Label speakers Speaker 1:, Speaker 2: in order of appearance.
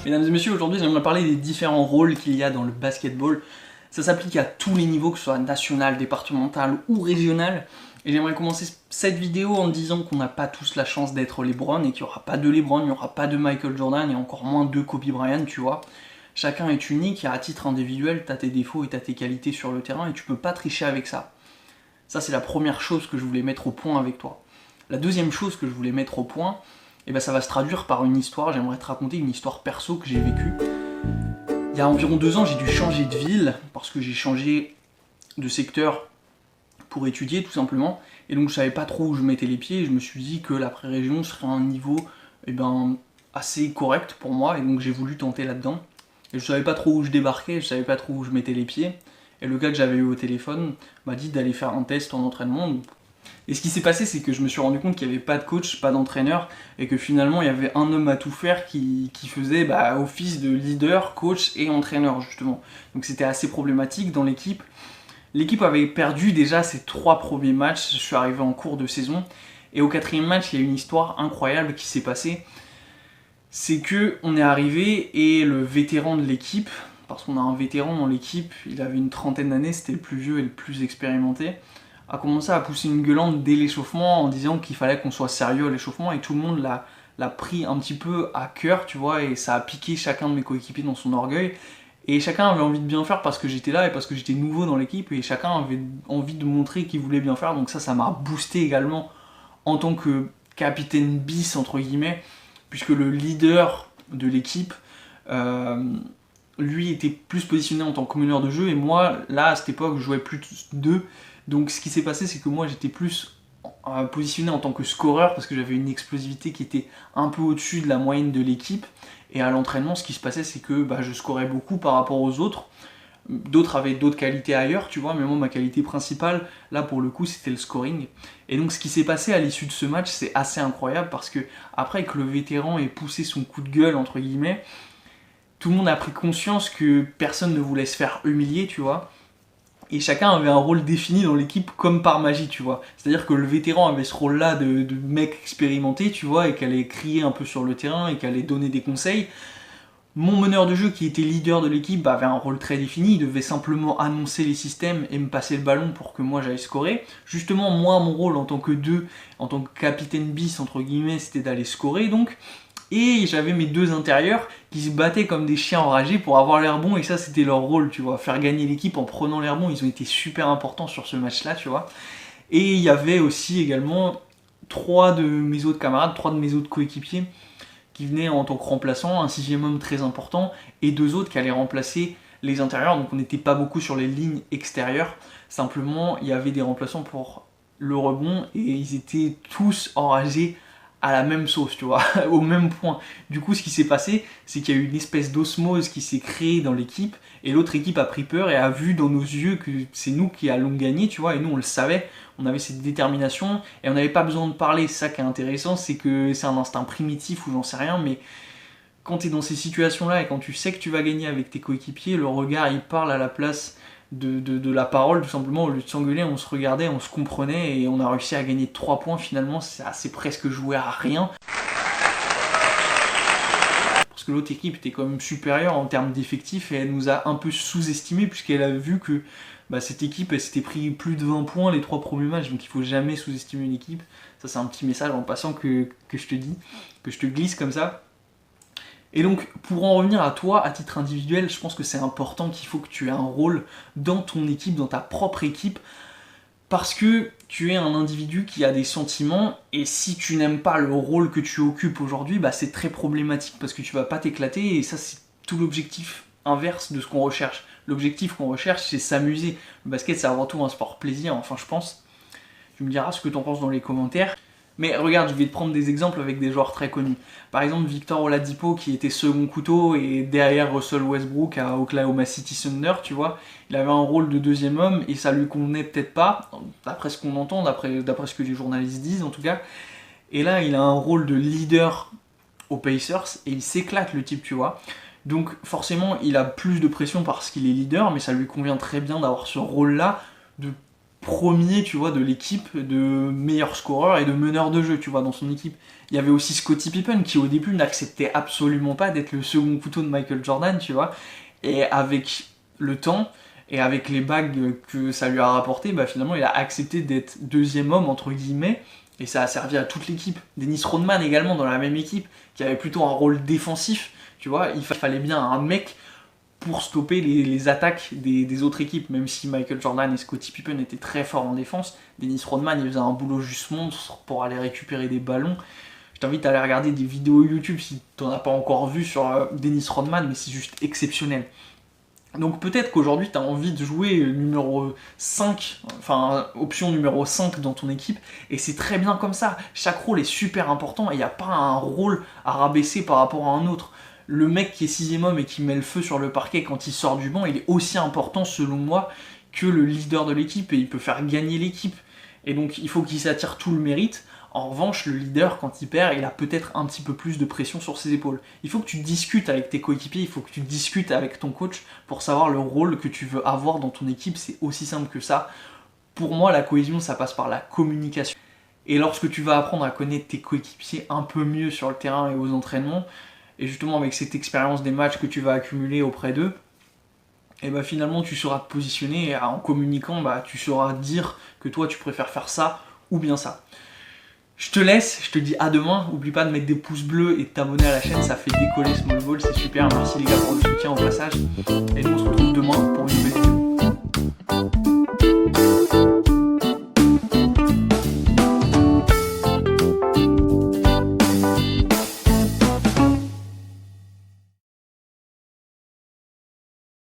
Speaker 1: Mesdames et messieurs, aujourd'hui j'aimerais parler des différents rôles qu'il y a dans le basketball. Ça s'applique à tous les niveaux, que ce soit national, départemental ou régional. Et j'aimerais commencer cette vidéo en disant qu'on n'a pas tous la chance d'être LeBron et qu'il n'y aura pas de LeBron, il n'y aura pas de Michael Jordan et encore moins de Kobe Bryant, tu vois. Chacun est unique et à titre individuel, tu as tes défauts et tu as tes qualités sur le terrain et tu peux pas tricher avec ça. Ça c'est la première chose que je voulais mettre au point avec toi. La deuxième chose que je voulais mettre au point, et ben ça va se traduire par une histoire. J'aimerais te raconter une histoire perso que j'ai vécue. Il y a environ 2 ans, j'ai dû changer de ville parce que j'ai changé de secteur pour étudier tout simplement. Et donc je savais pas trop où je mettais les pieds et je me suis dit que la pré-région serait un niveau assez correct pour moi et donc j'ai voulu tenter là-dedans. Et je savais pas trop où je débarquais, je savais pas trop où je mettais les pieds. Et le gars que j'avais eu au téléphone m'a dit d'aller faire un test en entraînement. Et ce qui s'est passé, c'est que je me suis rendu compte qu'il n'y avait pas de coach, pas d'entraîneur, et que finalement il y avait un homme à tout faire qui faisait office de leader, coach et entraîneur justement. Donc c'était assez problématique dans l'équipe. L'équipe avait perdu déjà ses 3 premiers matchs, je suis arrivé en cours de saison, et au 4e match, il y a une histoire incroyable qui s'est passée. C'est que on est arrivé et le vétéran de l'équipe, parce qu'on a un vétéran dans l'équipe, il avait une trentaine d'années, c'était le plus vieux et le plus expérimenté, a commencé à pousser une gueulante dès l'échauffement en disant qu'il fallait qu'on soit sérieux à l'échauffement et tout le monde l'a pris un petit peu à cœur, tu vois, et ça a piqué chacun de mes coéquipiers dans son orgueil. Et chacun avait envie de bien faire parce que j'étais là et parce que j'étais nouveau dans l'équipe et chacun avait envie de montrer qu'il voulait bien faire. Donc ça m'a boosté également en tant que capitaine bis entre guillemets, puisque le leader de l'équipe, lui était plus positionné en tant que meneur de jeu et moi là à cette époque je jouais plus 2. Donc ce qui s'est passé, c'est que moi j'étais plus positionné en tant que scoreur parce que j'avais une explosivité qui était un peu au-dessus de la moyenne de l'équipe. Et à l'entraînement, ce qui se passait, c'est que je scorais beaucoup par rapport aux autres. D'autres avaient d'autres qualités ailleurs, tu vois, mais moi ma qualité principale, là pour le coup, c'était le scoring. Et donc ce qui s'est passé à l'issue de ce match, c'est assez incroyable parce que après que le vétéran ait poussé son coup de gueule, entre guillemets, tout le monde a pris conscience que personne ne voulait se faire humilier, tu vois. Et chacun avait un rôle défini dans l'équipe comme par magie, tu vois. C'est-à-dire que le vétéran avait ce rôle-là de mec expérimenté, tu vois, et qu'elle allait crier un peu sur le terrain et qu'elle allait donner des conseils. Mon meneur de jeu, qui était leader de l'équipe, avait un rôle très défini. Il devait simplement annoncer les systèmes et me passer le ballon pour que moi j'aille scorer. Justement, moi, mon rôle en tant que en tant que capitaine bis, entre guillemets, c'était d'aller scorer, donc. Et j'avais mes 2 intérieurs qui se battaient comme des chiens enragés pour avoir l'air bon, et ça c'était leur rôle, tu vois, faire gagner l'équipe en prenant l'air bon. Ils ont été super importants sur ce match-là, tu vois. Et il y avait aussi également 3 de mes autres camarades, 3 de mes autres coéquipiers qui venaient en tant que remplaçants, un 6e homme très important, et 2 autres qui allaient remplacer les intérieurs, donc on n'était pas beaucoup sur les lignes extérieures, simplement il y avait des remplaçants pour le rebond, et ils étaient tous enragés à la même sauce, tu vois, au même point. Du coup, ce qui s'est passé, c'est qu'il y a eu une espèce d'osmose qui s'est créée dans l'équipe, et l'autre équipe a pris peur et a vu dans nos yeux que c'est nous qui allons gagner, tu vois, et nous on le savait, on avait cette détermination, et on n'avait pas besoin de parler. C'est ça qui est intéressant, c'est que c'est un instinct primitif ou j'en sais rien, mais quand tu es dans ces situations-là et quand tu sais que tu vas gagner avec tes coéquipiers, le regard il parle à la place de la parole, tout simplement. Au lieu de s'engueuler, on se regardait, on se comprenait et on a réussi à gagner 3 points finalement. C'est presque joué à rien parce que l'autre équipe était quand même supérieure en termes d'effectifs et elle nous a un peu sous-estimé puisqu'elle a vu que cette équipe elle s'était pris plus de 20 points les 3 premiers matchs, donc il faut jamais sous-estimer une équipe. Ça c'est un petit message en passant que je te dis, que je te glisse comme ça. Et donc, pour en revenir à toi, à titre individuel, je pense que c'est important qu'il faut que tu aies un rôle dans ton équipe, dans ta propre équipe, parce que tu es un individu qui a des sentiments, et si tu n'aimes pas le rôle que tu occupes aujourd'hui, c'est très problématique, parce que tu vas pas t'éclater, et ça c'est tout l'objectif inverse de ce qu'on recherche. L'objectif qu'on recherche, c'est s'amuser. Le basket, c'est avant tout un sport plaisir, enfin je pense. Tu me diras ce que tu en penses dans les commentaires. Mais regarde, je vais te prendre des exemples avec des joueurs très connus. Par exemple, Victor Oladipo qui était second couteau et derrière Russell Westbrook à Oklahoma City Thunder, tu vois. Il avait un rôle de 2e homme et ça lui convenait peut-être pas, d'après ce qu'on entend, d'après ce que les journalistes disent en tout cas. Et là, il a un rôle de leader aux Pacers et il s'éclate le type, tu vois. Donc forcément, il a plus de pression parce qu'il est leader, mais ça lui convient très bien d'avoir ce rôle-là, de premier, tu vois, de l'équipe, de meilleur scoreur et de meneur de jeu, tu vois, dans son équipe. Il y avait aussi Scottie Pippen qui au début n'acceptait absolument pas d'être le second couteau de Michael Jordan, tu vois. Et avec le temps et avec les bagues que ça lui a rapporté, bah finalement il a accepté d'être deuxième homme entre guillemets. Et ça a servi à toute l'équipe. Dennis Rodman également dans la même équipe, qui avait plutôt un rôle défensif, tu vois. Il fallait bien un mec pour stopper les attaques des autres équipes, même si Michael Jordan et Scottie Pippen étaient très forts en défense. Dennis Rodman, il faisait un boulot juste monstre pour aller récupérer des ballons. Je t'invite à aller regarder des vidéos YouTube si t'en as pas encore vu sur Dennis Rodman, mais c'est juste exceptionnel. Donc peut-être qu'aujourd'hui tu as envie de jouer numéro 5, enfin option numéro 5 dans ton équipe, et c'est très bien comme ça. Chaque rôle est super important et il n'y a pas un rôle à rabaisser par rapport à un autre. Le mec qui est 6ème homme et qui met le feu sur le parquet quand il sort du banc, il est aussi important selon moi que le leader de l'équipe et il peut faire gagner l'équipe. Et donc il faut qu'il s'attire tout le mérite. En revanche, le leader, quand il perd, il a peut-être un petit peu plus de pression sur ses épaules. Il faut que tu discutes avec tes coéquipiers, il faut que tu discutes avec ton coach pour savoir le rôle que tu veux avoir dans ton équipe. C'est aussi simple que ça. Pour moi, la cohésion, ça passe par la communication. Et lorsque tu vas apprendre à connaître tes coéquipiers un peu mieux sur le terrain et aux entraînements, et justement avec cette expérience des matchs que tu vas accumuler auprès d'eux, et bah finalement tu sauras te positionner et en communiquant, bah, tu sauras dire que toi tu préfères faire ça ou bien ça. Je te laisse, je te dis à demain. Oublie pas de mettre des pouces bleus et de t'abonner à la chaîne, ça fait décoller Small Ball, c'est super. Merci les gars pour le soutien au passage. Et nous on se retrouve demain pour une nouvelle vidéo.